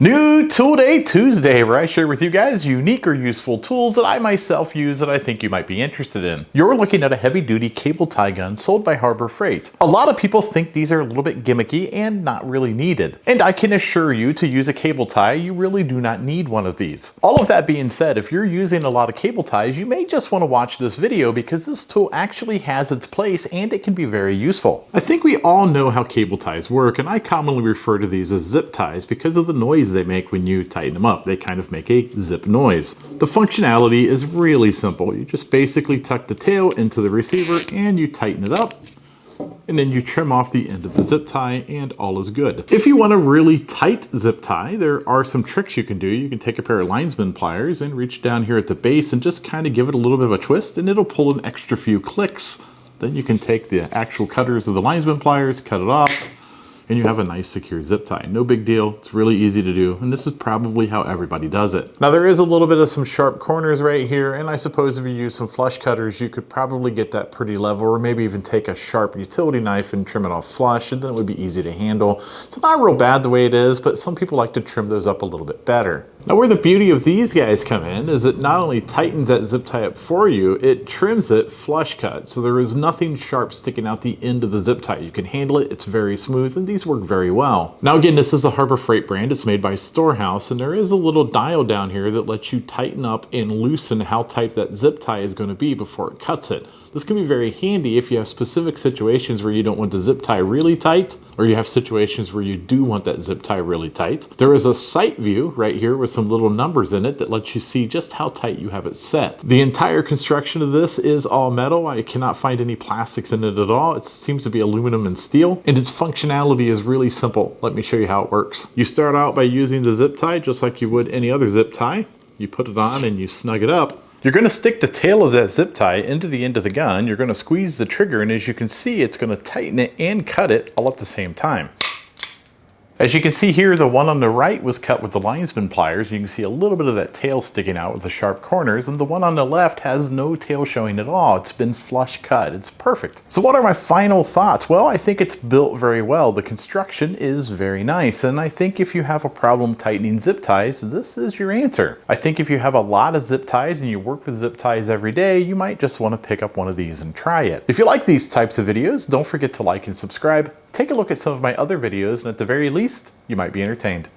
New Tool Day Tuesday, where I share with you guys unique or useful tools that I myself use that I think you might be interested in. You're looking at a heavy-duty cable tie gun sold by Harbor Freight. A lot of people think these are a little bit gimmicky and not really needed. And I can assure you, to use a cable tie, you really do not need one of these. All of that being said, if you're using a lot of cable ties, you may just want to watch this video because this tool actually has its place and it can be very useful. I think we all know how cable ties work, and I commonly refer to these as zip ties because of the noise they make when you tighten them up. They kind of make a zip noise. The functionality is really simple. You just basically tuck the tail into the receiver and you tighten it up, and then you trim off the end of the zip tie and all is good. If you want a really tight zip tie, there are some tricks you can do. You can take a pair of linesman pliers and reach down here at the base and just kind of give it a little bit of a twist, and it'll pull an extra few clicks. Then you can take the actual cutters of the linesman pliers, cut it off, and you have a nice secure zip tie. No big deal, it's really easy to do, and this is probably how everybody does it. Now there is a little bit of some sharp corners right here, and I suppose if you use some flush cutters, you could probably get that pretty level, or maybe even take a sharp utility knife and trim it off flush, and then it would be easy to handle. It's not real bad the way it is, but some people like to trim those up a little bit better. Now where the beauty of these guys come in is it not only tightens that zip tie up for you, it trims it flush cut, so there is nothing sharp sticking out the end of the zip tie. You can handle it, it's very smooth, and these work very well. Now again, this is a Harbor Freight brand. It's made by Storehouse, and there is a little dial down here that lets you tighten up and loosen how tight that zip tie is going to be before it cuts it. This can be very handy if you have specific situations where you don't want the zip tie really tight, or you have situations where you do want that zip tie really tight. There is a sight view right here with some little numbers in it that lets you see just how tight you have it set. The entire construction of this is all metal. I cannot find any plastics in it at all. It seems to be aluminum and steel, and its functionality is really simple. Let me show you how it works. You start out by using the zip tie just like you would any other zip tie. You put it on and you snug it up. You're going to stick the tail of that zip tie into the end of the gun. You're going to squeeze the trigger, and as you can see, it's going to tighten it and cut it all at the same time. As you can see here, the one on the right was cut with the linesman pliers. You can see a little bit of that tail sticking out with the sharp corners, and the one on the left has no tail showing at all. It's been flush cut. It's perfect. So what are my final thoughts? Well, I think it's built very well. The construction is very nice, and I think if you have a problem tightening zip ties, this is your answer. I think if you have a lot of zip ties and you work with zip ties every day, you might just want to pick up one of these and try it. If you like these types of videos, don't forget to like and subscribe. Take a look at some of my other videos, and at the very least, you might be entertained.